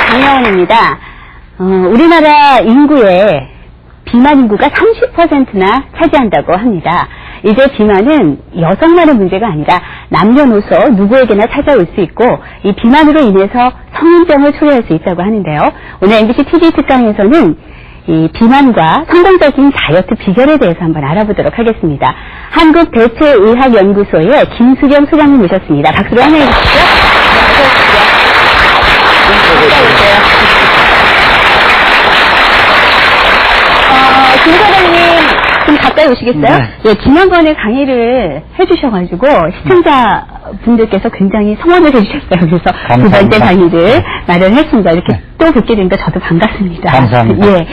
장혜원입니다. 우리나라 인구의 비만 인구가 30%나 차지한다고 합니다. 이제 비만은 여성만의 문제가 아니라 남녀노소 누구에게나 찾아올 수 있고 이 비만으로 인해서 성인병을 초래할 수 있다고 하는데요. 오늘 MBC TV 특강에서는 이 비만과 성공적인 다이어트 비결에 대해서 한번 알아보도록 하겠습니다. 한국대체의학연구소의 김수경 소장님 모셨습니다. 박수로 환영해 주시죠. 김 소장님 좀 가까이 오시겠어요? 네. 예, 지난번에 강의를 해주셔가지고 시청자분들께서 굉장히 성원을 해주셨어요. 그래서 감사합니다. 두 번째 강의를 네. 마련했습니다. 이렇게 네. 또 뵙게 되니까 저도 반갑습니다. 감사합니다. 예,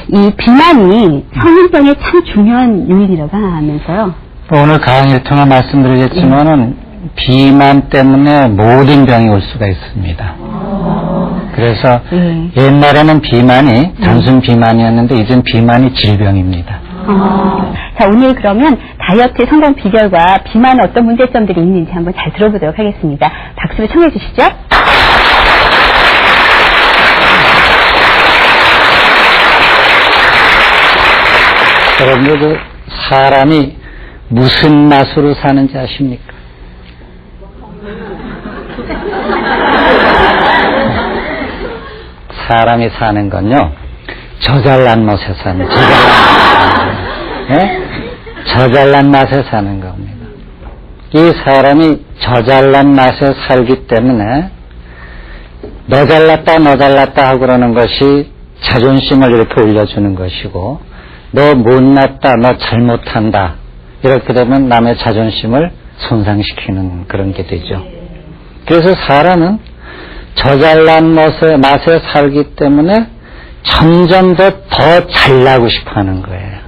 이 비만이 성인병의 참 중요한 요인이라고 하면서요. 오늘 강의를 통해 말씀드리겠지만은 비만 때문에 모든 병이 올 수가 있습니다. 그래서 옛날에는 비만이 단순 비만이었는데 이젠 비만이 질병입니다. 자, 오늘 그러면 다이어트 성공 비결과 비만에 어떤 문제점들이 있는지 한번 잘 들어보도록 하겠습니다. 박수로 청해 주시죠. 여러분들 그 사람이 무슨 맛으로 사는지 아십니까? 사람이 사는 건요, 저잘난 맛에 사는, 저잘난 맛에 사는 겁니다. 이 사람이 저잘난 맛에 살기 때문에 너 잘났다 너 잘났다 하고 그러는 것이 자존심을 이렇게 올려주는 것이고, 너 못났다 너 잘못한다 이렇게 되면 남의 자존심을 손상시키는 그런 게 되죠. 그래서 사람은 저잘난 맛에 살기 때문에 점점 더 잘나고 싶어 하는 거예요.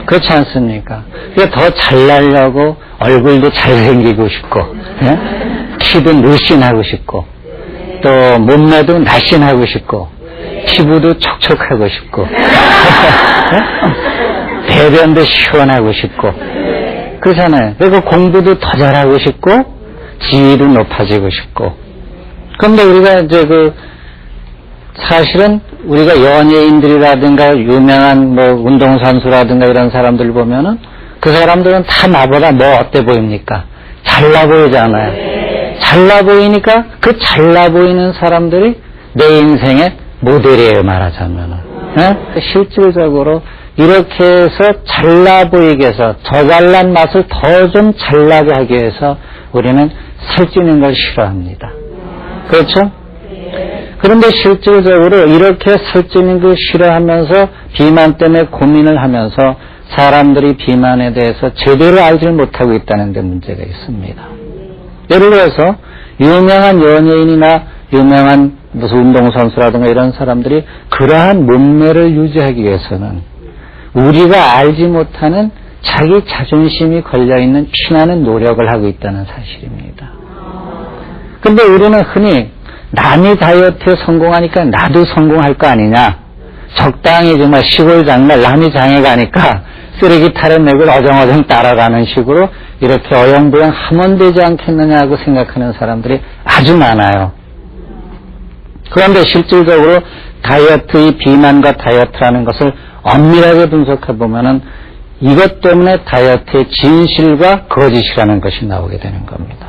그렇지 않습니까? 그러니까 더 잘나려고 얼굴도 잘생기고 싶고, 키도 늘씬하고 싶고, 또 몸매도 날씬하고 싶고, 피부도 촉촉하고 싶고, 배변도 시원하고 싶고, 그렇잖아요. 그리고 공부도 더 잘하고 싶고, 지위도 높아지고 싶고. 그런데 우리가 이제 사실은 우리가 연예인들이라든가 유명한 운동선수라든가 이런 사람들 보면은 그 사람들은 다 나보다 어때 보입니까? 잘나 보이잖아요. 잘나 보이니까 그 잘나 보이는 사람들이 내 인생의 모델이에요, 말하자면은. 실질적으로 이렇게 해서 잘나 보이게 해서 더 잘난 맛을 더 좀 잘나게 하기 위해서 우리는 살찌는 걸 싫어합니다. 그렇죠? 그런데 실질적으로 이렇게 살찌는 걸 싫어하면서 비만 때문에 고민을 하면서 사람들이 비만에 대해서 제대로 알지 못하고 있다는 데 문제가 있습니다. 예를 들어서 유명한 연예인이나 유명한 무슨 운동선수라든가 이런 사람들이 그러한 몸매를 유지하기 위해서는 우리가 알지 못하는 자기 자존심이 걸려있는 피나는 노력을 하고 있다는 사실입니다. 근데 우리는 흔히 남이 다이어트에 성공하니까 나도 성공할 거 아니냐, 적당히 정말 시골 장날 남이 장에 가니까 쓰레기 타려내고 어정어정 따라가는 식으로 이렇게 어영부영 하면 되지 않겠느냐고 생각하는 사람들이 아주 많아요. 그런데 실질적으로 다이어트의 비만과 다이어트라는 것을 엄밀하게 분석해 보면은 이것 때문에 다이어트의 진실과 거짓이라는 것이 나오게 되는 겁니다.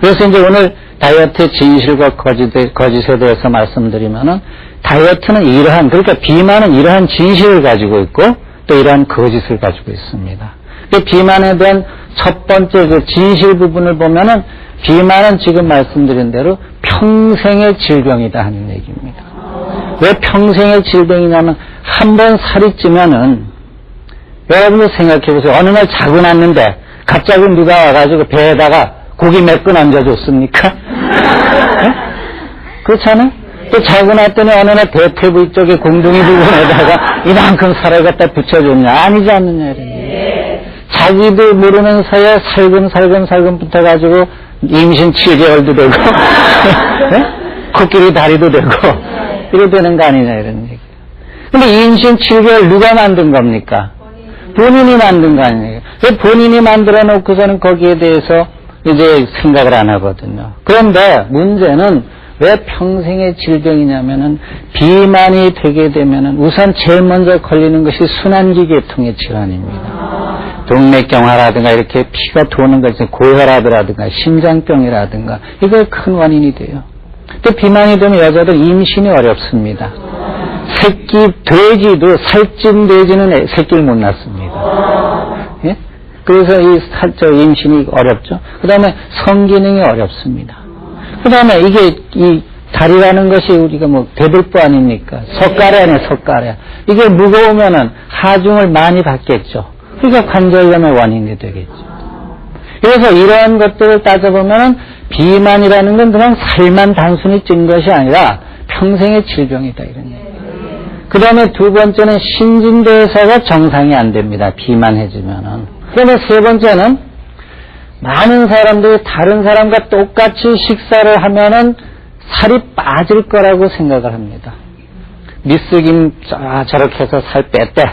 그래서 이제 오늘 다이어트의 진실과 거짓에 대해서 말씀드리면은 다이어트는 그러니까 비만은 이러한 진실을 가지고 있고 또 이러한 거짓을 가지고 있습니다. 그 비만에 대한 첫 번째 그 진실 부분을 보면은 비만은 지금 말씀드린 대로 평생의 질병이다 하는 얘기입니다. 왜 평생의 질병이냐면 한번 살이 찌면은 여러분들 생각해 보세요. 어느 날 자고 났는데 갑자기 누가 와가지고 배에다가 고기 몇 근 얹어줬습니까? 네? 그렇잖아요? 또 자고 났더니 어느 날 대퇴부 쪽에 공둥이 부분에다가 이만큼 살을 갖다 붙여줬냐? 아니지 않느냐, 이런. 자기도 모르는 사이에 살금 붙어가지고 임신 7개월도 되고, 네? 코끼리 다리도 되고, 이래 되는 거 아니냐, 이런 얘기. 근데 임신 7개월 누가 만든 겁니까? 본인이 만든 거 아니에요. 본인이 만들어 놓고서는 거기에 대해서 이제 생각을 안 하거든요. 그런데 문제는 왜 평생의 질병이냐면은 비만이 되게 되면은 우선 제일 먼저 걸리는 것이 순환기 계통의 질환입니다. 동맥경화라든가 이렇게 피가 도는 것이 고혈압이라든가 심장병이라든가 이게 큰 원인이 돼요. 또 비만이 되면 여자들 임신이 어렵습니다. 돼지도 살찐 돼지는 새끼를 못 낳습니다. 예? 그래서 임신이 어렵죠. 그 다음에 성기능이 어렵습니다. 그 다음에 이 다리라는 것이 우리가 대들보 아닙니까? 석가래네. 이게 무거우면은 하중을 많이 받겠죠. 그러니까 관절염의 원인이 되겠죠. 그래서 이러한 것들을 따져보면은 비만이라는 건 그냥 살만 단순히 찐 것이 아니라 평생의 질병이다, 이런 얘기예요. 그 다음에 두 번째는 신진대사가 정상이 안 됩니다. 비만해지면은. 그다음에 세 번째는 많은 사람들이 다른 사람과 똑같이 식사를 하면은 살이 빠질 거라고 생각을 합니다. 미스김 저렇게 해서 살 뺐대.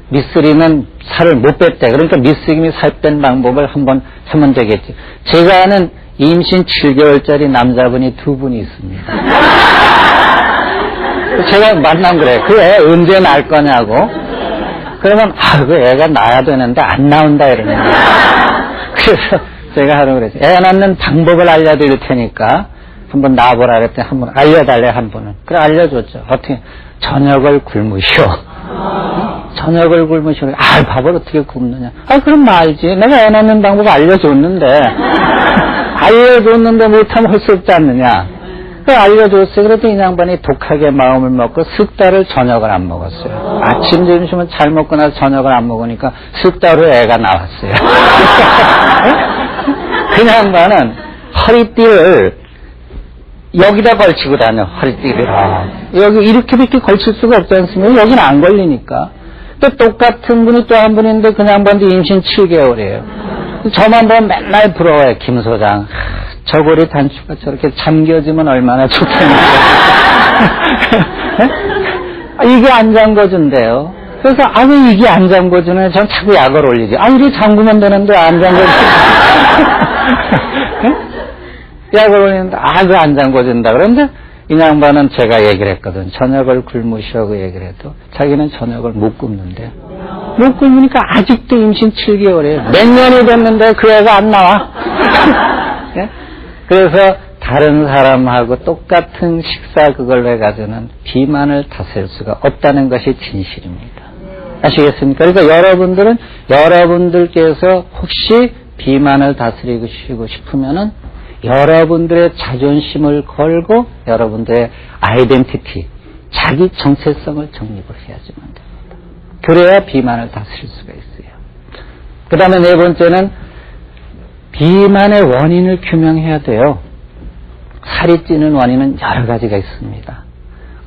미쓰리는 살을 못 뺐대. 그러니까 미스김이 살 뺀 방법을 한번 하면 되겠지. 제가 아는 임신 7개월짜리 남자분이 두 분이 있습니다. 제가 만나면 그래. 그 애 언제 낳을 거냐고. 그러면 그 애가 낳아야 되는데 안 나온다 이러는 거예요. 그래서 제가 하라고 그랬어요. 애 낳는 방법을 알려드릴 테니까 한번 낳아보라 그랬더니 한번 알려달래 한 번은. 그래 알려줬죠. 어떻게 저녁을 굶으시오. 저녁을 굶으시오. 밥을 어떻게 굶느냐. 그럼 말지. 내가 애 낳는 방법 알려줬는데 못하면 할 수 없지 않느냐. 알려줬어요. 그랬더니 이 양반이 독하게 마음을 먹고 석 달을 저녁을 안 먹었어요. 아침, 점심은 잘 먹고 나서 저녁을 안 먹으니까 석 달 후에 애가 나왔어요. 그 양반은 허리띠를 여기다 걸치고 다녀, 허리띠를. 여기 이렇게밖에 걸칠 수가 없지 않습니까? 여기는 안 걸리니까. 또 똑같은 분이 또 한 분인데 그 양반도 임신 7개월이에요. 저만 보면 맨날 부러워요, 김 소장. 저고리 단추가 저렇게 잠겨지면 얼마나 좋겠는데. 이게 안 잠궈준대요. 그래서 왜 이게 안 잠궈주네. 전 자꾸 약을 올리지. 이리 잠그면 되는데 안 잠궈주네. 약을 올리는데 그거 안 잠궈준다. 그런데 이 양반은 제가 얘기를 했거든. 저녁을 굶으시오 그 얘기를 해도 자기는 저녁을 못 굶는데. 못 굶으니까 아직도 임신 7개월이에요. 몇 년이 됐는데 그 애가 안 나와. 예? 그래서 다른 사람하고 똑같은 식사 그걸로 해가지고는 비만을 다스릴 수가 없다는 것이 진실입니다. 아시겠습니까? 그러니까 여러분들께서 혹시 비만을 다스리고 싶으면은 여러분들의 자존심을 걸고 여러분들의 아이덴티티, 자기 정체성을 정립을 해야지만 됩니다. 그래야 비만을 다스릴 수가 있어요. 그 다음에 네 번째는 비만의 원인을 규명해야 돼요. 살이 찌는 원인은 여러 가지가 있습니다.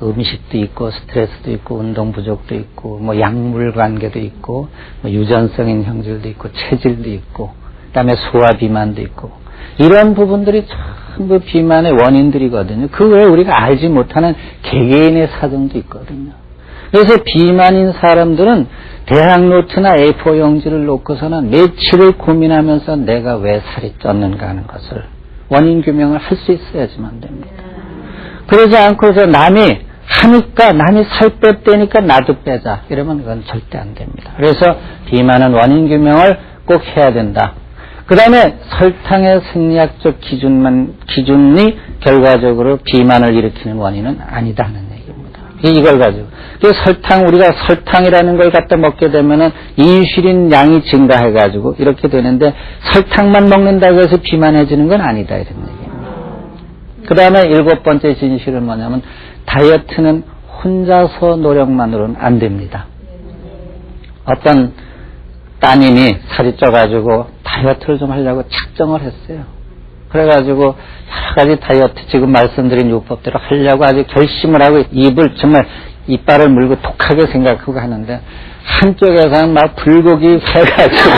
음식도 있고 스트레스도 있고 운동 부족도 있고 약물 관계도 있고 유전성인 형질도 있고 체질도 있고 그다음에 소화 비만도 있고 이런 부분들이 전부 비만의 원인들이거든요. 그 외에 우리가 알지 못하는 개개인의 사정도 있거든요. 그래서 비만인 사람들은 대학노트나 A4 용지를 놓고서는 며칠을 고민하면서 내가 왜 살이 쪘는가 하는 것을 원인 규명을 할 수 있어야지만 됩니다. 그러지 않고서 남이 살 뺐다니까 나도 빼자 이러면 그건 절대 안 됩니다. 그래서 비만은 원인 규명을 꼭 해야 된다. 그 다음에 설탕의 생리학적 기준이 결과적으로 비만을 일으키는 원인은 아니다 하는 얘기입니다. 이걸 가지고. 우리가 설탕이라는 걸 갖다 먹게 되면은 인슐린 양이 증가해가지고 이렇게 되는데 설탕만 먹는다고 해서 비만해지는 건 아니다 이런 얘기입니다. 그 다음에 7번째 진실은 뭐냐면 다이어트는 혼자서 노력만으로는 안 됩니다. 어떤 따님이 살이 쪄가지고 다이어트를 좀 하려고 작정을 했어요. 그래가지고 여러 가지 다이어트 지금 말씀드린 요법대로 하려고 아주 결심을 하고 이빨을 물고 독하게 생각하고 하는데 한쪽에서는 막 불고기 해가지고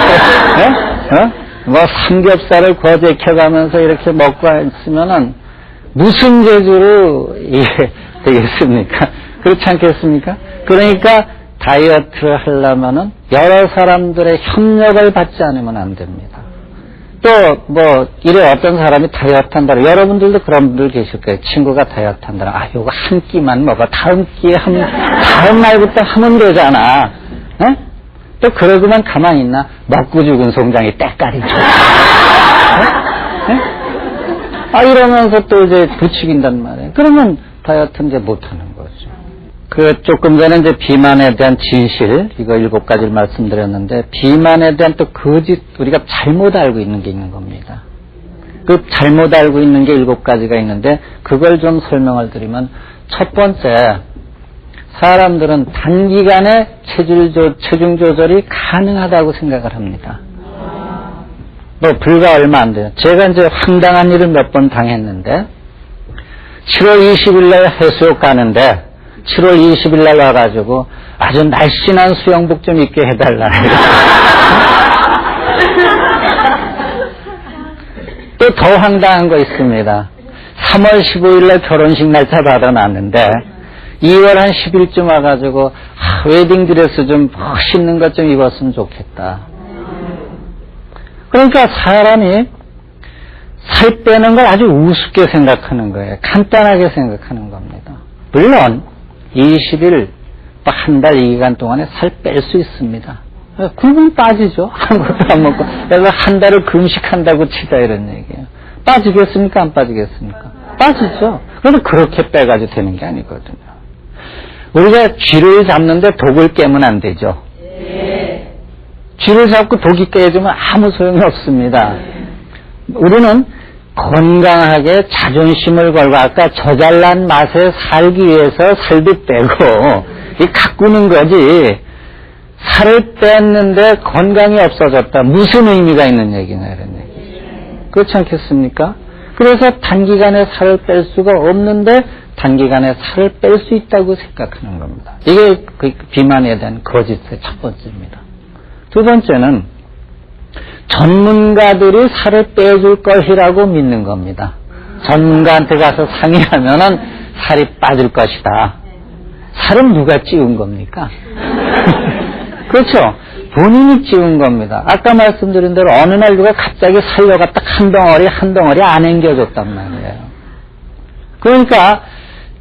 삼겹살을 거제켜가면서 이렇게 먹고 있으면은 무슨 재주로 이게 되겠습니까? 그렇지 않겠습니까? 그러니까 다이어트를 하려면은 여러 사람들의 협력을 받지 않으면 안 됩니다. 이래 어떤 사람이 다이어트 한다. 여러분들도 그런 분들 계실 거예요. 친구가 다이어트 한다. 요거 한 끼만 먹어. 다음 날부터 하면 되잖아. 에? 또 그러고만 가만히 있나? 먹고 죽은 송장이 때깔이죠. 이러면서 또 이제 부추긴단 말이에요. 그러면 다이어트 이제 못하는 거죠. 조금 전에 이제 비만에 대한 진실, 이거 7가지를 말씀드렸는데, 비만에 대한 또 거짓, 우리가 잘못 알고 있는 게 있는 겁니다. 그 잘못 알고 있는 게 7가지가 있는데, 그걸 좀 설명을 드리면, 첫 번째, 사람들은 단기간에 체중 조절이 가능하다고 생각을 합니다. 불과 얼마 안 돼요. 제가 이제 황당한 일을 몇 번 당했는데, 7월 20일 날 해수욕 가는데, 7월 20일 날 와가지고 아주 날씬한 수영복 좀 입게 해달라. 또 더 황당한 거 있습니다. 3월 15일 날 결혼식 날짜 받아놨는데 2월 한 10일쯤 와가지고 웨딩드레스 좀 멋있는 것 좀 입었으면 좋겠다. 그러니까 사람이 살 빼는 걸 아주 우습게 생각하는 거예요. 간단하게 생각하는 겁니다. 물론 20일, 한 달 이 기간 동안에 살 뺄 수 있습니다. 굶으면 빠지죠. 아무것도 안 먹고. 그래서 한 달을 금식한다고 치자 이런 얘기예요. 빠지겠습니까? 안 빠지겠습니까? 빠지죠. 그런데 그렇게 빼가지고 되는 게 아니거든요. 우리가 쥐를 잡는데 독을 깨면 안 되죠. 쥐를 잡고 독이 깨지면 아무 소용이 없습니다. 우리는 건강하게 자존심을 걸고 아까 저잘난 맛에 살기 위해서 살도 빼고 가꾸는 거지 살을 뺐는데 건강이 없어졌다. 무슨 의미가 있는 얘기냐 이런 얘기죠. 그렇지 않겠습니까? 그래서 단기간에 살을 뺄 수가 없는데 단기간에 살을 뺄 수 있다고 생각하는 겁니다. 이게 그 비만에 대한 거짓의 첫 번째입니다. 두 번째는 전문가들이 살을 빼줄 것이라고 믿는 겁니다. 전문가한테 가서 상의하면은 살이 빠질 것이다. 살은 누가 찌운 겁니까? 그렇죠. 본인이 찌운 겁니다. 아까 말씀드린 대로 어느 날 누가 갑자기 살려가 딱 한 덩어리 안 앵겨줬단 말이에요. 그러니까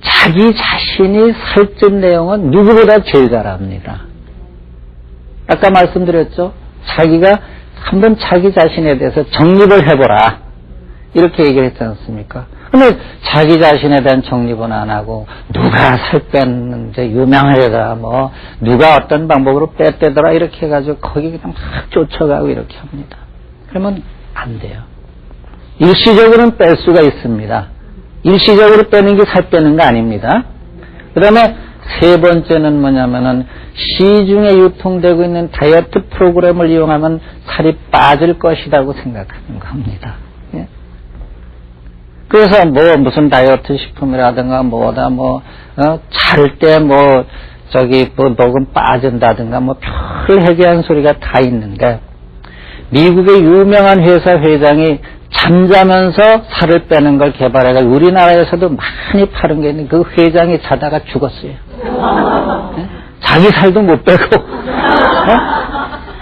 자기 자신이 살찐 내용은 누구보다 제일 잘 압니다. 아까 말씀드렸죠. 자기가 한번 자기 자신에 대해서 정립을 해보라. 이렇게 얘기를 했지 않습니까? 근데 자기 자신에 대한 정립은 안 하고, 누가 살 뺐는데 유명하더라, 누가 어떤 방법으로 뺐대더라, 이렇게 해가지고 거기 그냥 막 쫓아가고 이렇게 합니다. 그러면 안 돼요. 일시적으로는 뺄 수가 있습니다. 일시적으로 빼는 게 살 빼는 거 아닙니다. 그 다음에 세 번째는 뭐냐면은 시중에 유통되고 있는 다이어트 프로그램을 이용하면 살이 빠질 것이라고 생각하는 겁니다. 예? 그래서 무슨 다이어트 식품이라든가 잘 때 먹으면 빠진다든가 별 해괴한 소리가 다 있는데 미국의 유명한 회사 회장이 잠자면서 살을 빼는 걸 개발해가지고 우리나라에서도 많이 파는 게 있는데 그 회장이 자다가 죽었어요. 네? 자기 살도 못 빼고.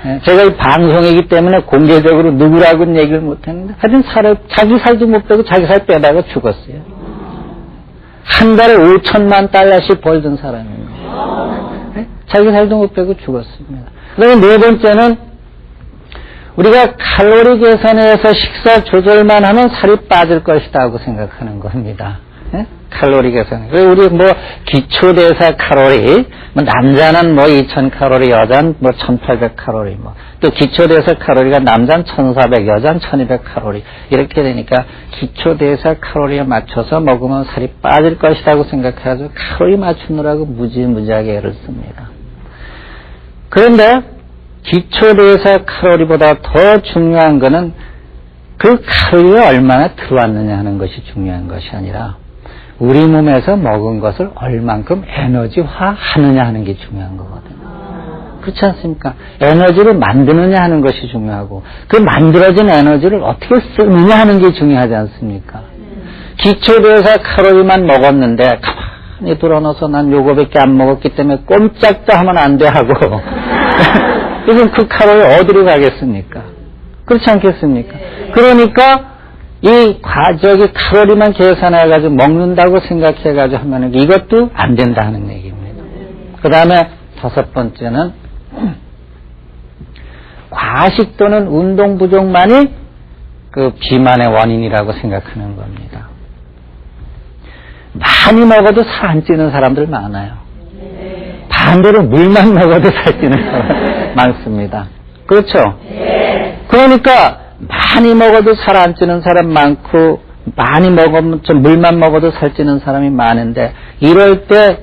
네? 제가 이 방송이기 때문에 공개적으로 누구라고는 얘기를 못했는데 하여튼 자기 살도 못 빼고 자기 살 빼다가 죽었어요. 한 달에 5천만 달러씩 벌던 사람입니다. 네? 자기 살도 못 빼고 죽었습니다. 그다음에 네 번째는 우리가 칼로리 계산해서 식사 조절만 하면 살이 빠질 것이라고 생각하는 겁니다. 예? 칼로리 계산. 우리 기초대사 칼로리, 남자는 2000칼로리, 여자는 1800칼로리, 또 기초대사 칼로리가 남자는 1400, 여자는 1200칼로리. 이렇게 되니까 기초대사 칼로리에 맞춰서 먹으면 살이 빠질 것이라고 생각해가지고 칼로리 맞추느라고 무지하게 애를 씁니다. 그런데 기초대사 칼로리보다 더 중요한 것은 그 칼로리가 얼마나 들어왔느냐 하는 것이 중요한 것이 아니라 우리 몸에서 먹은 것을 얼만큼 에너지화 하느냐 하는 게 중요한 거거든요. 그렇지 않습니까? 에너지를 만드느냐 하는 것이 중요하고 그 만들어진 에너지를 어떻게 쓰느냐 하는 게 중요하지 않습니까? 기초대사 칼로리만 먹었는데 가만히 돌아놓아서 난 요거밖에 안 먹었기 때문에 꼼짝도 하면 안 돼 하고 그럼 그 칼로리 어디로 가겠습니까? 그렇지 않겠습니까? 그러니까 이 과적이 칼로리만 계산해가지고 먹는다고 생각해가지고 하면 이것도 안 된다 하는 얘기입니다. 그 다음에 5번째는 과식 또는 운동 부족만이 그 비만의 원인이라고 생각하는 겁니다. 많이 먹어도 살 안 찌는 사람들 많아요. 반대로 물만 먹어도 살 찌는 사람 많습니다. 그렇죠? 그러니까 많이 먹어도 살 안 찌는 사람 많고 많이 먹으면 좀 물만 먹어도 살 찌는 사람이 많은데 이럴 때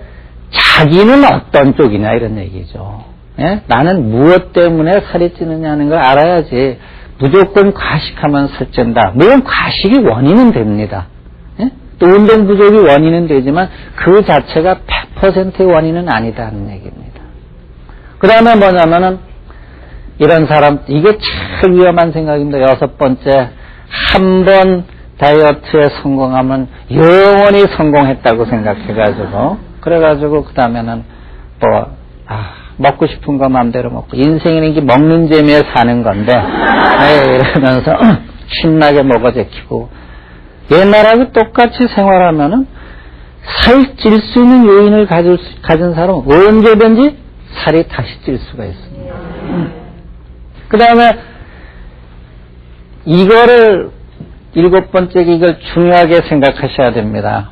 자기는 어떤 쪽이냐 이런 얘기죠. 예? 나는 무엇 때문에 살이 찌느냐는 걸 알아야지 무조건 과식하면 살찐다. 물론 과식이 원인은 됩니다. 예? 또 운동 부족이 원인은 되지만 그 자체가 100%의 원인은 아니다는 얘기입니다. 그 다음에 뭐냐면은 이런 사람, 이게 참 위험한 생각입니다. 6번째, 한 번 다이어트에 성공하면 영원히 성공했다고 생각해가지고, 그래가지고, 그 다음에는 먹고 싶은 거 마음대로 먹고, 인생이라는 게 먹는 재미에 사는 건데, 이러면서 신나게 먹어 제키고, 옛날하고 똑같이 생활하면은 살찔 수 있는 요인을 가진 사람은 언제든지 살이 다시 찔 수가 있습니다. 그 다음에 이거를 7번째 이걸 중요하게 생각하셔야 됩니다.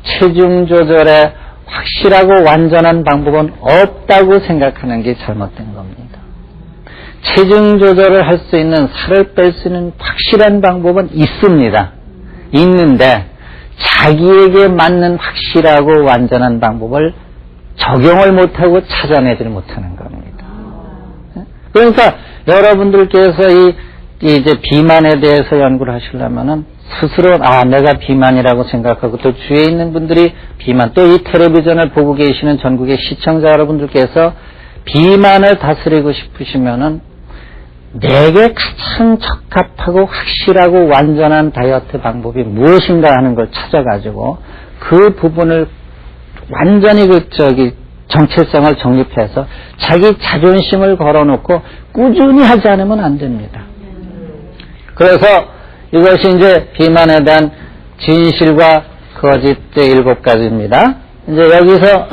체중 조절에 확실하고 완전한 방법은 없다고 생각하는 게 잘못된 겁니다. 체중 조절을 할 수 있는 살을 뺄 수 있는 확실한 방법은 있습니다. 있는데 자기에게 맞는 확실하고 완전한 방법을 적용을 못하고 찾아내질 못하는 겁니다. 그러니까 여러분들께서 이제 비만에 대해서 연구를 하시려면은 스스로 내가 비만이라고 생각하고 또 주위에 있는 분들이 비만 또 이 텔레비전을 보고 계시는 전국의 시청자 여러분들께서 비만을 다스리고 싶으시면은 내게 가장 적합하고 확실하고 완전한 다이어트 방법이 무엇인가 하는 걸 찾아가지고 그 부분을 완전히 정체성을 정립해서 자기 자존심을 걸어놓고 꾸준히 하지 않으면 안 됩니다. 그래서 이것이 이제 비만에 대한 진실과 거짓의 7가지입니다. 이제 여기서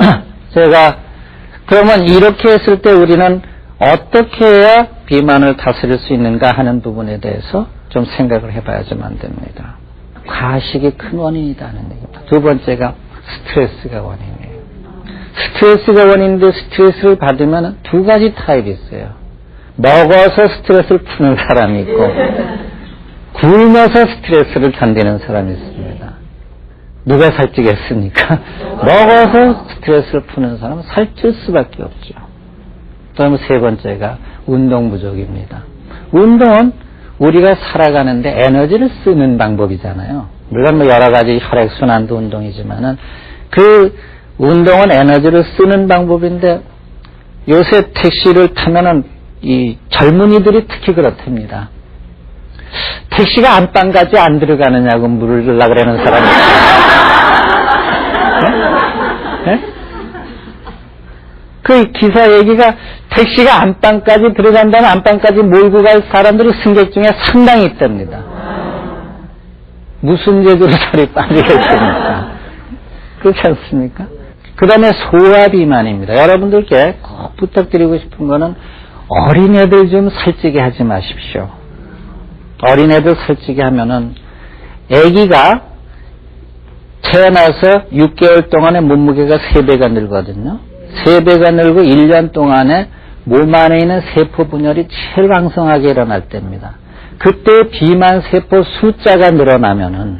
제가 그러면 이렇게 했을 때 우리는 어떻게 해야 비만을 다스릴 수 있는가 하는 부분에 대해서 좀 생각을 해봐야지만 안 됩니다. 과식이 큰 원인이다는 얘기입니다. 2번째가 스트레스가 원인이에요. 스트레스가 원인인데 스트레스를 받으면 2가지 타입이 있어요. 먹어서 스트레스를 푸는 사람이 있고 굶어서 스트레스를 견디는 사람이 있습니다. 누가 살찌겠습니까? 먹어서 스트레스를 푸는 사람은 살찔 수밖에 없죠. 그다음에 3번째가 운동 부족입니다. 운동은 우리가 살아가는데 에너지를 쓰는 방법이잖아요. 물론 여러 가지 혈액순환도 운동이지만은 그 운동은 에너지를 쓰는 방법인데 요새 택시를 타면은 이 젊은이들이 특히 그렇답니다. 택시가 안방까지 안 들어가느냐고 물으려고 그러는 사람이 네? 그 기사 얘기가 택시가 안방까지 들어간다면 안방까지 몰고 갈 사람들이 승객 중에 상당히 있답니다. 무슨 제주로 살이 빠지겠습니까? 그렇지 않습니까? 그 다음에 소화비만입니다. 여러분들께 꼭 부탁드리고 싶은 거는 어린애들 좀 살찌게 하지 마십시오. 어린애들 살찌게 하면은 아기가 태어나서 6개월 동안에 몸무게가 3배가 늘거든요. 3배가 늘고 1년 동안에 몸 안에 있는 세포 분열이 제일 왕성하게 일어날 때입니다. 그때 비만 세포 숫자가 늘어나면은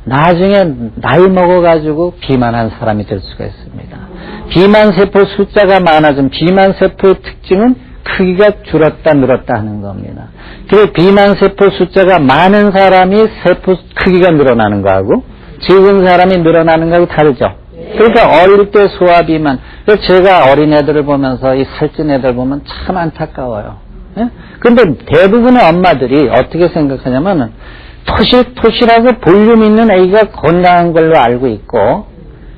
나중에 나이 먹어가지고 비만한 사람이 될 수가 있습니다. 비만 세포 숫자가 많아진 비만 세포의 특징은 크기가 줄었다 늘었다 하는 겁니다. 그 비만 세포 숫자가 많은 사람이 세포 크기가 늘어나는 거하고 적은 사람이 늘어나는 거하고 다르죠. 그러니까 어릴 때 소화비만. 그래서 제가 어린애들을 보면서 이 살찐 애들 보면 참 안타까워요. 그런데 대부분의 엄마들이 어떻게 생각하냐면 토실토실하고 볼륨 있는 아기가 건강한 걸로 알고 있고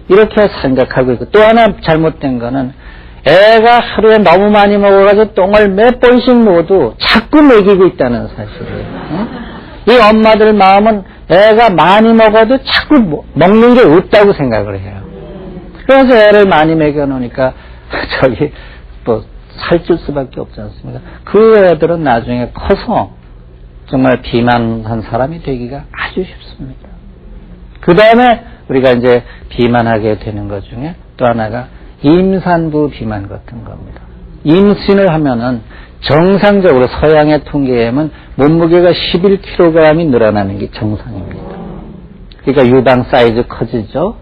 이렇게 생각하고 있고 또 하나 잘못된 거는 애가 하루에 너무 많이 먹어가지고 똥을 몇 번씩 먹어도 자꾸 먹이고 있다는 사실이에요. 이 엄마들 마음은 애가 많이 먹어도 자꾸 먹는 게 없다고 생각을 해요. 그래서 애를 많이 먹여놓으니까 저기 뭐 살찔 수밖에 없지 않습니까? 그 애들은 나중에 커서 정말 비만한 사람이 되기가 아주 쉽습니다. 그 다음에 우리가 이제 비만하게 되는 것 중에 또 하나가 임산부 비만 같은 겁니다. 임신을 하면은 정상적으로 서양의 통계에 의하면 몸무게가 11kg이 늘어나는 게 정상입니다. 그러니까 유방 사이즈 커지죠.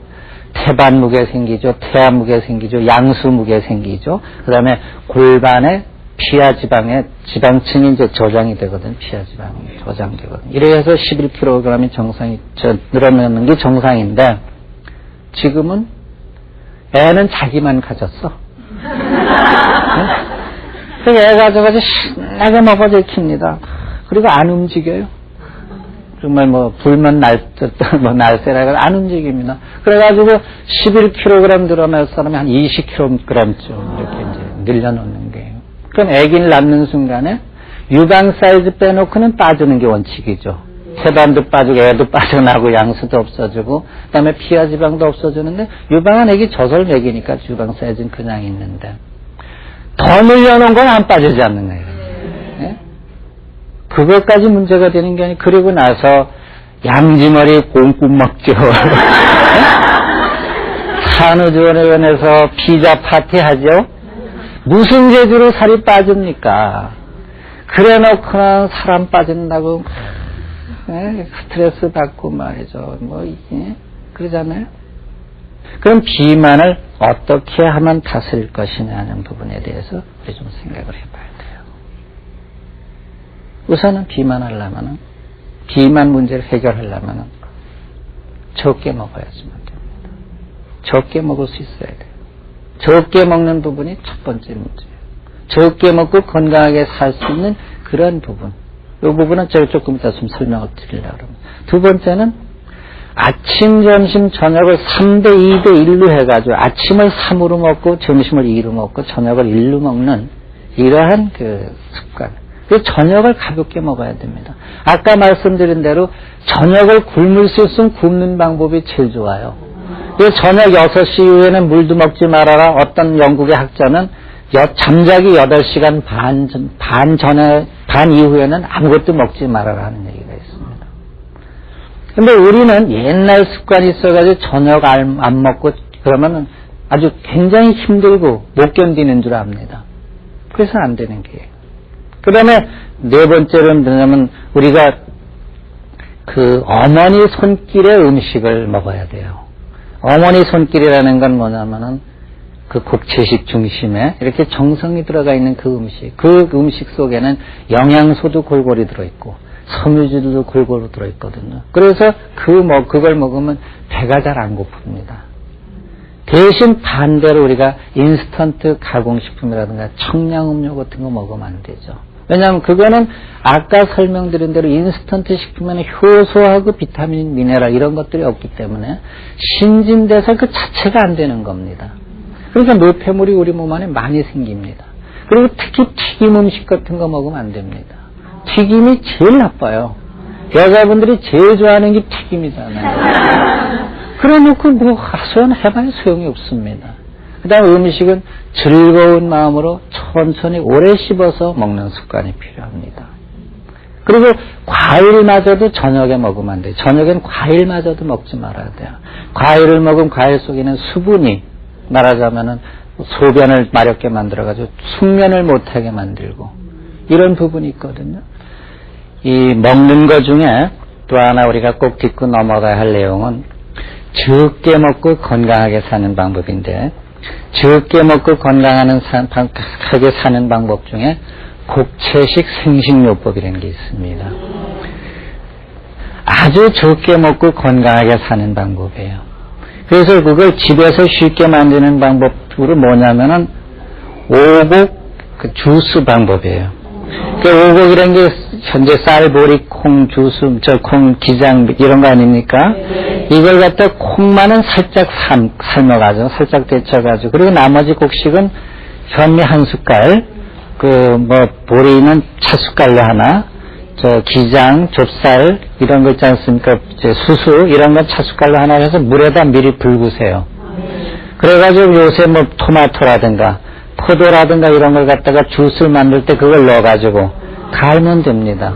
태반 무게 생기죠. 태아 무게 생기죠. 양수 무게 생기죠. 그 다음에 골반에 피하 지방에 지방층이 이제 저장이 되거든. 피하 지방이 저장되거든. 이래서 11kg이 늘어나는 게 정상인데 지금은 애는 자기만 가졌어. 그 애 가져가서 신나게 먹어들킵니다. 그리고 안 움직여요. 정말 뭐 불면 날새라가 안 움직입니다. 그래가지고 11kg 늘어날 사람이 한 20kg쯤 이렇게 이제 늘려놓는 거예요. 그럼 아기를 낳는 순간에 유방 사이즈 빼놓고는 빠지는 게 원칙이죠. 태반도 빠지고 애도 빠져나고 양수도 없어지고 그다음에 피하 지방도 없어지는데 유방은 아기 젖을 먹이니까 유방 사이즈는 그냥 있는데 더 늘려놓은 건 안 빠지지 않는 거예요. 네? 그것까지 문제가 되는 게 아니고 그리고 나서 양지머리 꽁꽁 먹죠. 산후조리원에서 피자 파티 하죠. 무슨 재주로 살이 빠집니까? 그래놓고는 사람 빠진다고 스트레스 받고 말이죠. 그러잖아요. 그럼 비만을 어떻게 하면 다스릴 것이냐 하는 부분에 대해서 우리 좀 생각을 해봐야 돼요. 우선은 비만하려면은, 비만 문제를 해결하려면은 적게 먹어야지만 됩니다. 적게 먹을 수 있어야 돼요. 적게 먹는 부분이 첫 번째 문제예요. 적게 먹고 건강하게 살 수 있는 그런 부분. 이 부분은 제가 조금 이따 좀 설명을 드리려고 합니다. 두 번째는 아침, 점심, 저녁을 3대 2대 1로 해가지고 아침을 3으로 먹고 점심을 2로 먹고 저녁을 1로 먹는 이러한 그 습관. 그 저녁을 가볍게 먹어야 됩니다. 아까 말씀드린 대로 저녁을 굶을 수 있으면 굶는 방법이 제일 좋아요. 그래서 저녁 6시 이후에는 물도 먹지 말아라. 어떤 영국의 학자는 잠자기 8시간 반 이후에는 아무것도 먹지 말아라 하는 얘기가 있습니다. 근데 우리는 옛날 습관이 있어가지고 저녁 안 먹고 그러면은 아주 굉장히 힘들고 못 견디는 줄 압니다. 그래서 안 되는 게. 그 다음에 네 번째로는 뭐냐면 우리가 그 어머니 손길의 음식을 먹어야 돼요. 어머니 손길이라는 건 뭐냐면은 그 국채식 중심에 이렇게 정성이 들어가 있는 그 음식 속에는 영양소도 골고루 들어있고 섬유질도 골고루 들어있거든요. 그래서 그걸 먹으면 배가 잘 안 고픕니다. 대신 반대로 우리가 인스턴트 가공식품이라든가 청량음료 같은 거 먹으면 안 되죠. 왜냐하면 그거는 아까 설명드린 대로 인스턴트 식품에는 효소하고 비타민, 미네랄 이런 것들이 없기 때문에 신진돼서 그 자체가 안 되는 겁니다. 그래서 노폐물이 우리 몸 안에 많이 생깁니다. 그리고 특히 튀김 음식 같은 거 먹으면 안 됩니다. 튀김이 제일 나빠요. 여자분들이 제일 좋아하는 게 튀김이잖아요. 그래 놓고 해봐야 소용이 없습니다. 그 다음 음식은 즐거운 마음으로 천천히 오래 씹어서 먹는 습관이 필요합니다. 그리고 과일마저도 저녁에 먹으면 안 돼요. 저녁엔 과일마저도 먹지 말아야 돼요. 과일을 먹으면 과일 속에는 수분이 말하자면은 소변을 마렵게 만들어가지고 숙면을 못하게 만들고 이런 부분이 있거든요. 이 먹는 것 중에 또 하나 우리가 꼭 짚고 넘어가야 할 내용은 적게 먹고 건강하게 사는 방법인데 적게 먹고 건강하게 사는 방법 중에 국채식 생식요법이라는 게 있습니다. 아주 적게 먹고 건강하게 사는 방법이에요. 그래서 그걸 집에서 쉽게 만드는 방법으로 뭐냐면은 오곡 주스 방법이에요. 그 오곡이라는 게 현재 쌀, 보리, 콩, 주스, 콩, 기장 이런 거 아닙니까? 이걸 갖다 콩만은 살짝 삶아가지고 살짝 데쳐가지고 그리고 나머지 곡식은 현미 한 숟갈, 보리는 차 숟갈로 하나, 기장, 좁쌀, 이런 거 있지 않습니까? 수수, 이런 건 차 숟갈로 하나 해서 물에다 미리 불구세요. 그래가지고 요새 토마토라든가, 포도라든가 이런 걸 갖다가 주스를 만들 때 그걸 넣어가지고 갈면 됩니다.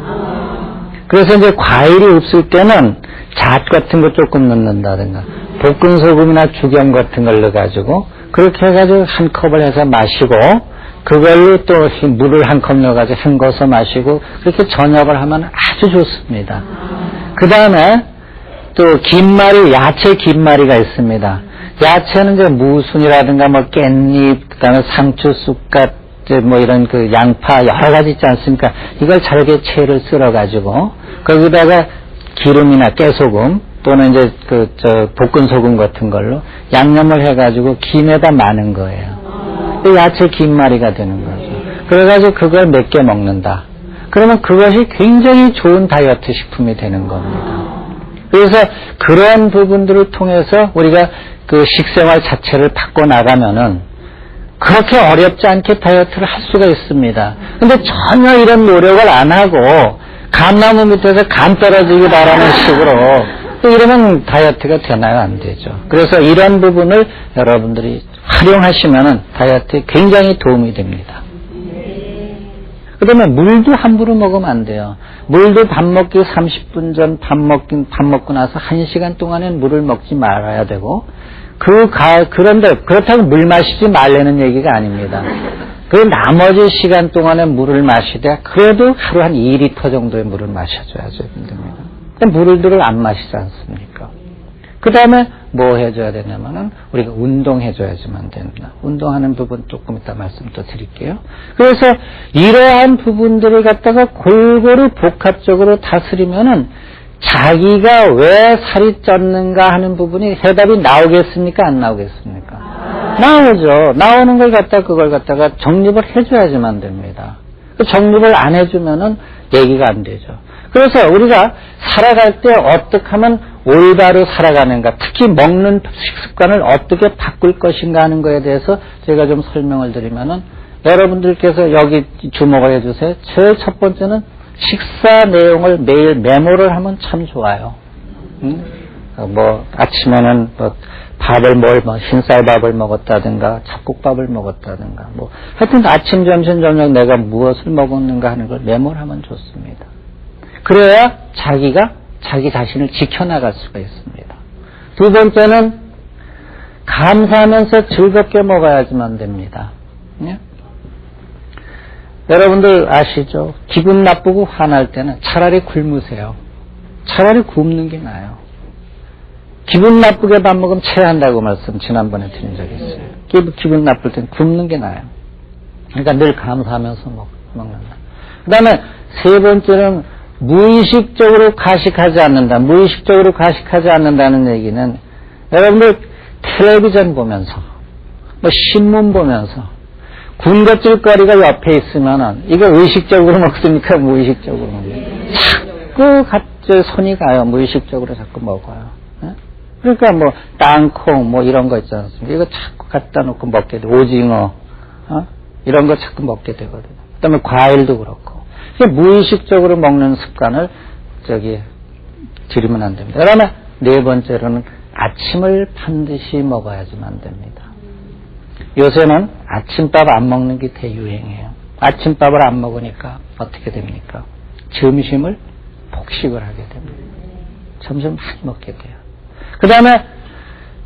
그래서 이제 과일이 없을 때는 잣 같은 거 조금 넣는다든가, 볶은 소금이나 죽염 같은 걸 넣어가지고, 그렇게 해가지고 한 컵을 해서 마시고, 그걸로 또 물을 한 컵 넣어가지고 헹궈서 마시고, 그렇게 저녁을 하면 아주 좋습니다. 그 다음에 또 김말이, 야채 김말이가 있습니다. 야채는 이제 무순이라든가 깻잎, 그 다음에 상추, 쑥갓, 이런 양파 여러 가지 있지 않습니까? 이걸 잘게 채를 썰어가지고, 거기다가 기름이나 깨소금, 또는 이제 볶은 소금 같은 걸로 양념을 해가지고 김에다 마는 거예요. 야채 김말이가 되는 거죠. 그래가지고 그걸 몇 개 먹는다. 그러면 그것이 굉장히 좋은 다이어트 식품이 되는 겁니다. 그래서 그런 부분들을 통해서 우리가 그 식생활 자체를 바꿔나가면은 그렇게 어렵지 않게 다이어트를 할 수가 있습니다. 근데 전혀 이런 노력을 안 하고 감나무 밑에서 감 떨어지기 바라는 식으로 또 이러면 다이어트가 되나요? 안 되죠. 그래서 이런 부분을 여러분들이 활용하시면은 다이어트에 굉장히 도움이 됩니다. 그 다음에 물도 함부로 먹으면 안 돼요. 물도 밥 먹기 30분 전 밥 먹고 나서 1시간 동안엔 물을 먹지 말아야 되고, 그런데 그렇다고 물 마시지 말라는 얘기가 아닙니다. 그 나머지 시간 동안에 물을 마시되 그래도 하루 한 2리터 정도의 물을 마셔줘야 됩니다. 물을 안 마시지 않습니까? 그 다음에 뭐 해줘야 되냐면은 우리가 운동해줘야지만 됩니다. 운동하는 부분 조금 이따 말씀 또 드릴게요. 그래서 이러한 부분들을 갖다가 골고루 복합적으로 다스리면은 자기가 왜 살이 쪘는가 하는 부분이 해답이 나오겠습니까? 안 나오겠습니까? 나오죠. 나오는 걸 갖다가 그걸 갖다가 정립을 해줘야지만 됩니다. 정립을 안 해주면은 얘기가 안 되죠. 그래서 우리가 살아갈 때 어떻게 하면 올바로 살아가는가, 특히 먹는 식습관을 어떻게 바꿀 것인가 하는 거에 대해서 제가 좀 설명을 드리면은 여러분들께서 여기 주목을 해주세요. 제일 첫 번째는 식사 내용을 매일 메모를 하면 참 좋아요. 아침에는 흰쌀밥을 먹었다든가, 잡곡밥을 먹었다든가, 하여튼 아침, 점심, 저녁 내가 무엇을 먹었는가 하는 걸 메모를 하면 좋습니다. 그래야 자기가 자기 자신을 지켜나갈 수가 있습니다. 두 번째는 감사하면서 즐겁게 먹어야지만 됩니다. 예? 여러분들 아시죠? 기분 나쁘고 화날 때는 차라리 굶으세요. 차라리 굶는 게 나아요. 기분 나쁘게 밥 먹으면 체한다고 말씀 지난번에 드린 적이 있어요. 기분 나쁠 때는 굶는 게 나아요. 그러니까 늘 감사하면서 먹는다. 그 다음에 세 번째는 무의식적으로 가식하지 않는다. 무의식적으로 가식하지 않는다는 얘기는 여러분들 텔레비전 보면서 신문 보면서 군것질거리가 옆에 있으면은 이거 의식적으로 먹습니까? 무의식적으로 먹습니까? 자꾸 손이 가요. 무의식적으로 자꾸 먹어요. 네? 그러니까 땅콩 이런 거 있지 않습니까? 이거 자꾸 갖다 놓고 먹게 돼. 오징어 이런 거 자꾸 먹게 되거든요. 그다음에 과일도 그렇고. 무의식적으로 먹는 습관을 들이면 안 됩니다. 그다음에 네 번째로는 아침을 반드시 먹어야지만 됩니다. 요새는 아침밥 안 먹는 게 대유행이에요. 아침밥을 안 먹으니까 어떻게 됩니까? 점심을 폭식을 하게 됩니다. 점심 많이 먹게 돼요. 그 다음에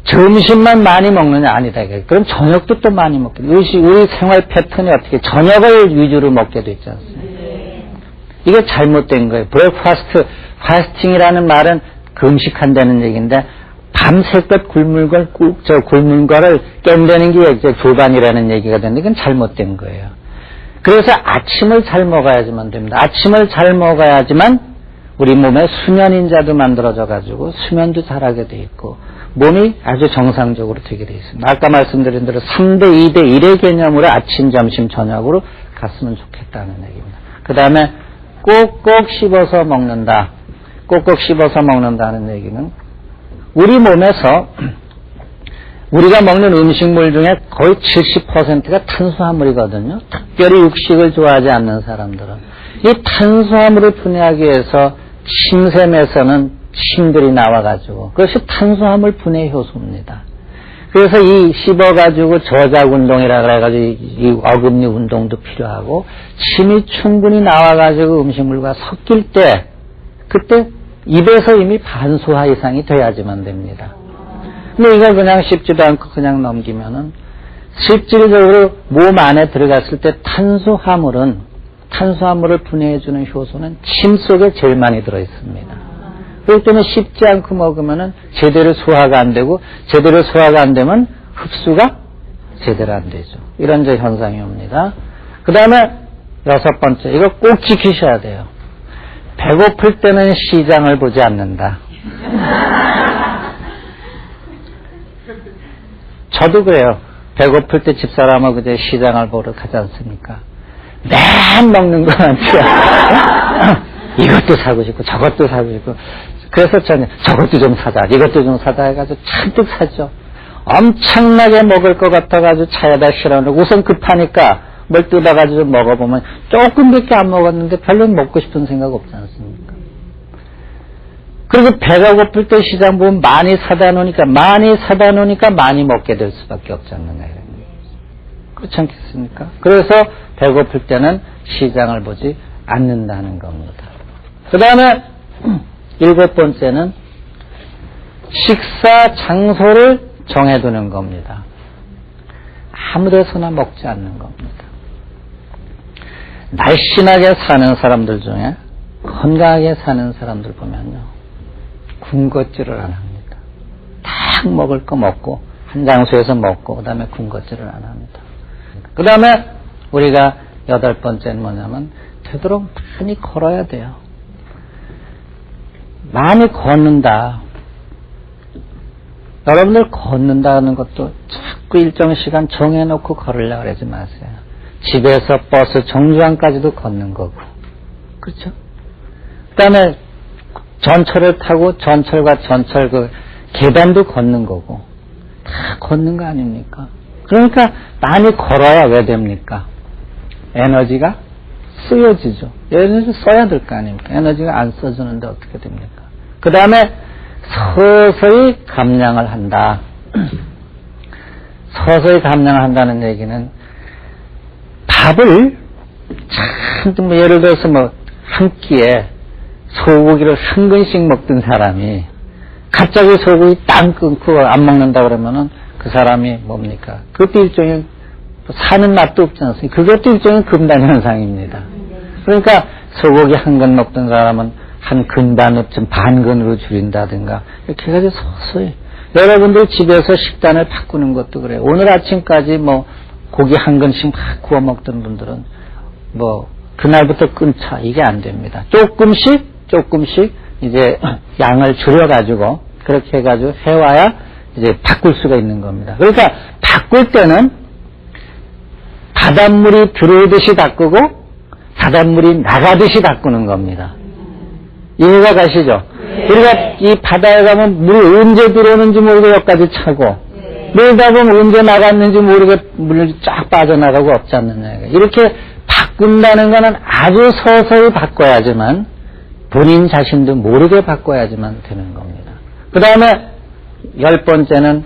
점심만 많이 먹느냐? 아니다. 그럼 저녁도 또 많이 먹게 돼요. 우리 생활 패턴이 어떻게 저녁을 위주로 먹게 되지 않습니까? 이게 잘못된 거예요. 브레이크파스트, 파스팅이라는 말은 금식한다는 얘기인데 밤새껏 굶는 거를 깬다는 게 이제 조반이라는 얘기가 되는데 이건 잘못된 거예요. 그래서 아침을 잘 먹어야지만 됩니다. 아침을 잘 먹어야지만 우리 몸에 수면인자도 만들어져 가지고 수면도 잘하게 돼 있고 몸이 아주 정상적으로 되게 돼 있습니다. 아까 말씀드린 대로 3대 2대 1의 개념으로 아침, 점심, 저녁으로 갔으면 좋겠다는 얘기입니다. 그 다음에 꼭꼭 씹어서 먹는다. 꼭꼭 씹어서 먹는다는 얘기는 우리 몸에서 우리가 먹는 음식물 중에 거의 70%가 탄수화물이거든요. 특별히 육식을 좋아하지 않는 사람들은. 이 탄수화물을 분해하기 위해서 침샘에서는 침들이 나와가지고, 그것이 탄수화물 분해 효소입니다. 그래서 이 씹어가지고 저작운동이라 그래가지고 이 어금니 운동도 필요하고, 침이 충분히 나와가지고 음식물과 섞일 때, 그때 입에서 이미 반소화 이상이 돼야지만 됩니다. 근데 이걸 그냥 씹지도 않고 그냥 넘기면은, 실질적으로 몸 안에 들어갔을 때 탄수화물을 분해해주는 효소는 침 속에 제일 많이 들어있습니다. 그렇기 때문에 씹지 않고 먹으면은 제대로 소화가 안 되고, 제대로 소화가 안 되면 흡수가 제대로 안 되죠. 이런 현상이 옵니다. 그 다음에 6번째, 이거 꼭 지키셔야 돼요. 배고플 때는 시장을 보지 않는다. 저도 그래요. 배고플 때 집사람하고 이제 시장을 보러 가지 않습니까? 맨 먹는 거 많죠. 이것도 사고 싶고 저것도 사고 싶고, 그래서 저는 저것도 좀 사자, 이것도 좀 사자 해가지고 잔뜩 사죠. 엄청나게 먹을 것 같아가지고 차에다 실어놓고, 우선 급하니까 뭘 뜯어가지고 좀 먹어보면 조금밖에 안 먹었는데 별로 먹고 싶은 생각 없지 않습니까? 그리고 배가 고플 때 시장 보면 많이 사다 놓으니까 많이 먹게 될 수밖에 없지 않느냐. 그렇지 않겠습니까? 그래서 배고플 때는 시장을 보지 않는다는 겁니다. 그 다음에 7번째는 식사 장소를 정해두는 겁니다. 아무 데서나 먹지 않는 겁니다. 날씬하게 사는 사람들 중에 건강하게 사는 사람들 보면요, 군것질을 안 합니다. 딱 먹을 거 먹고 한 장소에서 먹고 그 다음에 군것질을 안 합니다. 그 다음에 우리가 8번째는 뭐냐면 되도록 많이 걸어야 돼요. 많이 걷는다. 여러분들 걷는다는 것도 자꾸 일정 시간 정해놓고 걸으려고 그러지 마세요. 집에서 버스 정류장까지도 걷는 거고, 그렇죠? 그 다음에 전철을 타고 전철과 전철 그 계단도 걷는 거고, 다 걷는 거 아닙니까? 그러니까 많이 걸어야 왜 됩니까? 에너지가 쓰여지죠. 에너지 써야 될 거 아닙니까? 에너지가 안 써주는데 어떻게 됩니까? 그 다음에 서서히 감량을 한다. 서서히 감량을 한다는 얘기는 밥을 참, 예를 들어서 한 끼에 소고기를 한 근씩 먹던 사람이 갑자기 소고기 땅 끊고 안 먹는다 그러면은 그 사람이 뭡니까? 그것도 일종의 사는 맛도 없지 않습니까? 그것도 일종의 금단현상입니다. 그러니까 소고기 한 근 먹던 사람은 한 근반쯤 반근으로 줄인다든가 이렇게 해가지고 서서히, 여러분들 집에서 식단을 바꾸는 것도 그래요. 오늘 아침까지 고기 한 근씩 막 구워 먹던 분들은 그날부터 끊자, 이게 안 됩니다. 조금씩 이제 양을 줄여가지고 그렇게 해가지고 해와야 이제 바꿀 수가 있는 겁니다. 그러니까 바꿀 때는 바닷물이 들어오듯이 바꾸고 바닷물이 나가듯이 바꾸는 겁니다. 이해가 가시죠? 우리가 이 바다에 가면 물이 언제 들어오는지 모르고 여기까지 차고, 놀다 보면 언제 나갔는지 모르고 물이 쫙 빠져나가고 없지 않느냐. 이렇게 바꾼다는 것은 아주 서서히 바꿔야지만, 본인 자신도 모르게 바꿔야지만 되는 겁니다. 그 다음에 10번째는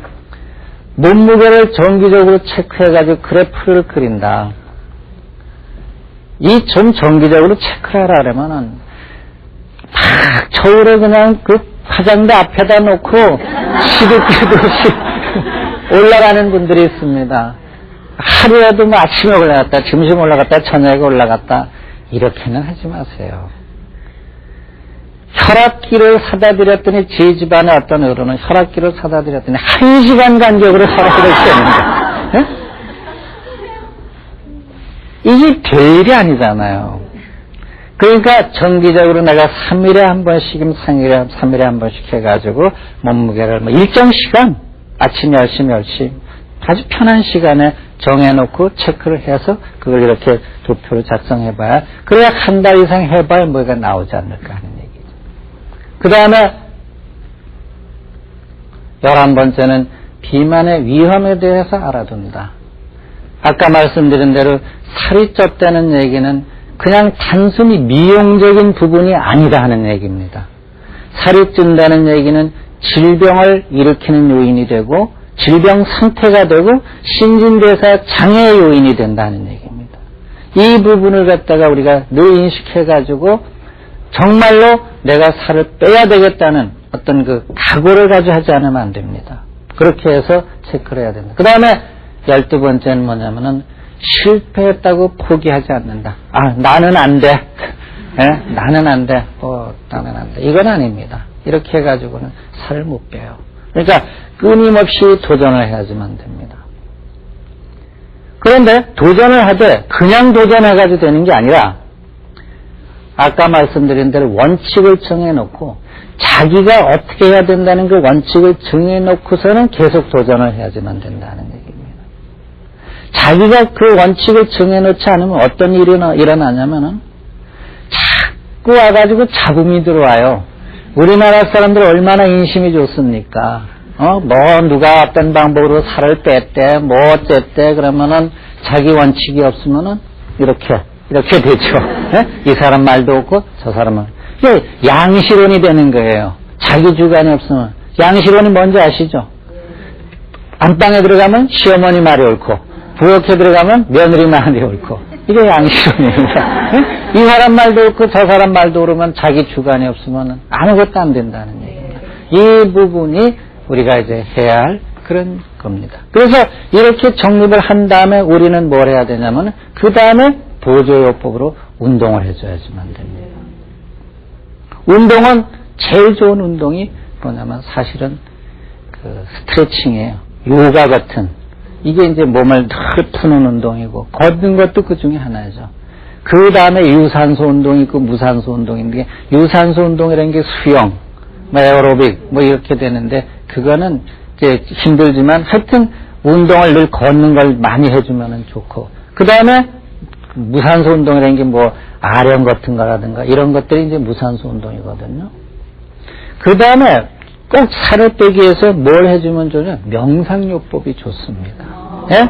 몸무게를 정기적으로 체크해가지고 그래프를 그린다. 이 좀 정기적으로 체크를 하려면은 막 저울에 그냥 그 화장대 앞에다 놓고 시도끼듯이 올라가는 분들이 있습니다. 하루에도 아침에 올라갔다, 점심에 올라갔다, 저녁에 올라갔다, 이렇게는 하지 마세요. 혈압기를 사다 드렸더니, 제 집안에 어떤 어른은 혈압기를 사다 드렸더니 1시간 간격으로 혈압기를 쬐는데, 이게 별일이 아니잖아요. 그러니까 정기적으로 내가 3일에 한 번씩이면 3일에 한 번씩 해가지고 몸무게를 일정 시간, 아침 10시, 10시 아주 편한 시간에 정해놓고 체크를 해서 그걸 이렇게 도표로 작성해봐야, 그래야 한 달 이상 해봐야 뭐가 나오지 않을까 하는 얘기죠. 그 다음에 11번째는 비만의 위험에 대해서 알아둔다. 아까 말씀드린 대로 살이 쪘다는 얘기는 그냥 단순히 미용적인 부분이 아니다 하는 얘기입니다. 살이 찐다는 얘기는 질병을 일으키는 요인이 되고 질병 상태가 되고 신진대사 장애의 요인이 된다는 얘기입니다. 이 부분을 갖다가 우리가 늘 인식해가지고 정말로 내가 살을 빼야 되겠다는 어떤 그 각오를 가지고 하지 않으면 안 됩니다. 그렇게 해서 체크를 해야 됩니다. 그 다음에 12번째는 뭐냐면은 실패했다고 포기하지 않는다. 아, 나는 안 돼. 예? 나는 안 돼. 나는 안 돼. 이건 아닙니다. 이렇게 해가지고는 살을 못 빼요. 그러니까 끊임없이 도전을 해야지만 됩니다. 그런데 도전을 하되 그냥 도전해가지고 되는 게 아니라 아까 말씀드린 대로 원칙을 정해놓고 자기가 어떻게 해야 된다는 그 원칙을 정해놓고서는 계속 도전을 해야지만 된다는 얘기입니다. 자기가 그 원칙을 정해놓지 않으면 어떤 일이 일어나냐면은 자꾸 와가지고 잡음이 들어와요. 우리나라 사람들 얼마나 인심이 좋습니까? 누가 어떤 방법으로 살을 뺐대, 뭐 어쨌대, 그러면은 자기 원칙이 없으면은 이렇게 되죠. 네? 이 사람 말도 없고 저 사람은. 이게 양시론이 되는 거예요. 자기 주관이 없으면. 양시론이 뭔지 아시죠? 안방에 들어가면 시어머니 말이 옳고, 부엌에 들어가면 며느리 말이 옳고. 이게 양시론입니다. 네? 이 사람 말도 옳고 저 사람 말도 옳으면 자기 주관이 없으면 아무것도 안 된다는 얘기입니다. 이 부분이 우리가 이제 해야 할 그런 겁니다. 그래서 이렇게 정립을 한 다음에 우리는 뭘 해야 되냐면 그 다음에 보조요법으로 운동을 해줘야지만 됩니다. 운동은 제일 좋은 운동이 뭐냐면 사실은 그 스트레칭이에요. 요가 같은. 이게 이제 몸을 늘 푸는 운동이고 걷는 것도 그 중에 하나죠. 그 다음에 유산소 운동이 있고 무산소 운동인데 유산소 운동이라는 게 수영, 에어로빅 이렇게 되는데 그거는 이제 힘들지만 하여튼 운동을 늘 걷는 걸 많이 해주면 좋고 그 다음에 무산소 운동이라는 게 아령 같은 거라든가 이런 것들이 이제 무산소 운동이거든요. 그 다음에 꼭 살을 빼기 위해서 뭘 해주면 좋냐? 명상요법이 좋습니다. 예?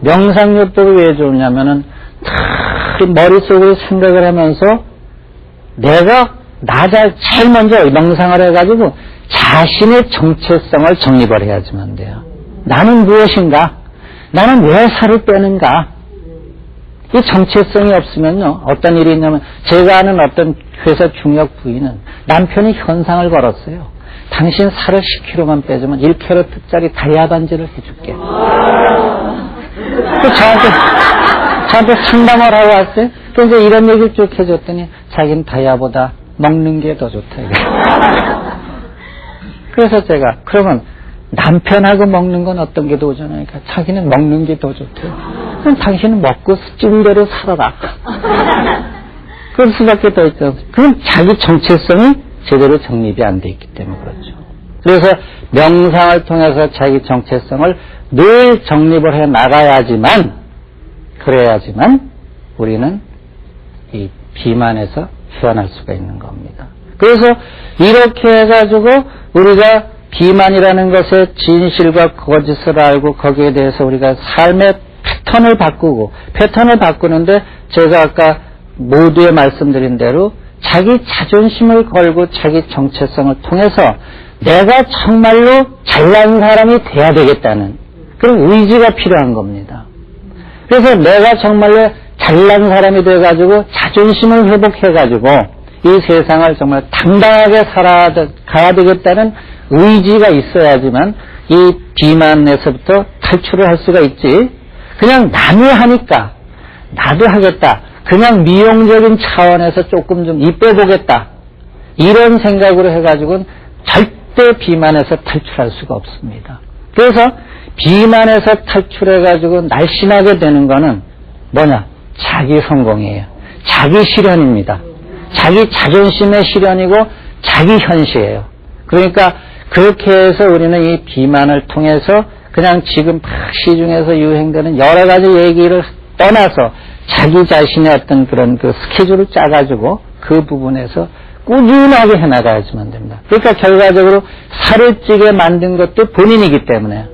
명상요법이 왜 좋냐면은 머릿속으로 생각을 하면서 내가 제일 먼저 명상을 해가지고 자신의 정체성을 정립을 해야지만 돼요. 나는 무엇인가? 나는 왜 살을 빼는가? 이 정체성이 없으면요, 어떤 일이 있냐면, 제가 아는 어떤 회사 중역 부인은 남편이 현상을 걸었어요. 당신 살을 10kg만 빼주면 1캐럿짜리 다이아 반지를 해줄게. 저한테 상담을 하고 왔어요. 그래서 이런 얘기를 쭉 해줬더니, 자기는 다이아보다 먹는 게 더 좋다. 그래서 제가, 그러면 남편하고 먹는 건 어떤 게 더 좋냐니까, 그러니까 자기는 먹는 게 더 좋대요. 그럼 당신은 먹고 찌는 대로 살아라. 그럴 수밖에 더 있죠. 그럼 자기 정체성이 제대로 정립이 안 돼 있기 때문에 그렇죠. 그래서 명상을 통해서 자기 정체성을 늘 정립을 해 나가야지만, 그래야지만 우리는 이 비만에서 헤어날 수가 있는 겁니다. 그래서 이렇게 해가지고 우리가 비만이라는 것의 진실과 거짓을 알고 거기에 대해서 우리가 삶의 패턴을 바꾸는데 제가 아까 모두에 말씀드린 대로 자기 자존심을 걸고 자기 정체성을 통해서 내가 정말로 잘난 사람이 돼야 되겠다는 그런 의지가 필요한 겁니다. 그래서 내가 정말로 잘난 사람이 돼가지고 자존심을 회복해가지고 이 세상을 정말 당당하게 살아가야 되겠다는 의지가 있어야지만 이 비만에서부터 탈출을 할 수가 있지. 그냥 남이 하니까 나도 하겠다. 그냥 미용적인 차원에서 조금 좀 이빼보겠다. 이런 생각으로 해가지고는 절대 비만에서 탈출할 수가 없습니다. 그래서 비만에서 탈출해가지고 날씬하게 되는 거는 뭐냐? 자기 성공이에요. 자기 실현입니다. 자기 자존심의 실현이고 자기 현시예요. 그러니까 그렇게 해서 우리는 이 비만을 통해서 그냥 지금 막 시중에서 유행되는 여러 가지 얘기를 떠나서 자기 자신의 어떤 그런 그 스케줄을 짜가지고 그 부분에서 꾸준하게 해나가야지만 됩니다. 그러니까 결과적으로 살을 찌게 만든 것도 본인이기 때문에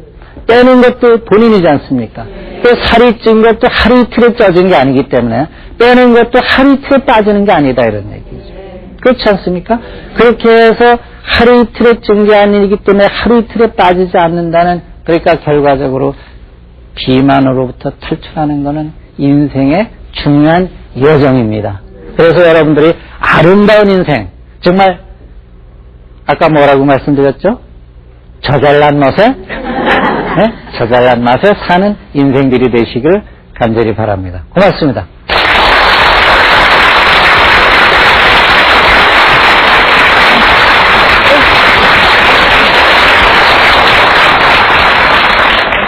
빼는 것도 본인이지 않습니까? 또 살이 찐 것도 하루 이틀에 쪄진 게 아니기 때문에 빼는 것도 하루 이틀에 빠지는 게 아니다 이런 얘기죠. 그렇지 않습니까? 그렇게 해서 하루 이틀에 찐 게 아니기 때문에 하루 이틀에 빠지지 않는다는, 그러니까 결과적으로 비만으로부터 탈출하는 것은 인생의 중요한 여정입니다. 그래서 여러분들이 아름다운 인생, 정말 아까 뭐라고 말씀드렸죠? 저잘난 맛에 네? 저잘난 맛에 사는 인생들이 되시길 간절히 바랍니다. 고맙습니다.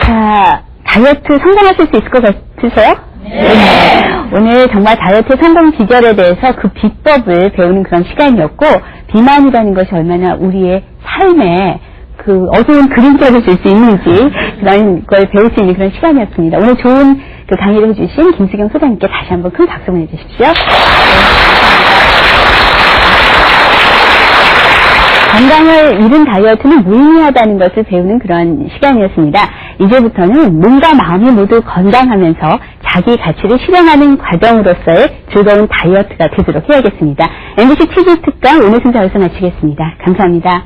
자, 다이어트 성공하실 수 있을 것 같으세요? 네. 오늘 정말 다이어트 성공 비결에 대해서 그 비법을 배우는 그런 시간이었고, 비만이라는 것이 얼마나 우리의 삶에 그 어두운 그림자를 줄 수 있는지 그런 걸 배울 수 있는 그런 시간이었습니다. 오늘 좋은 그 강의를 해주신 김수경 소장님께 다시 한번 큰 박수 보내주십시오. 건강을 잃은 다이어트는 무의미하다는 것을 배우는 그런 시간이었습니다. 이제부터는 몸과 마음이 모두 건강하면서 자기 가치를 실현하는 과정으로서의 즐거운 다이어트가 되도록 해야겠습니다. MBC TV 특강 오늘 순서 여기서 마치겠습니다. 감사합니다.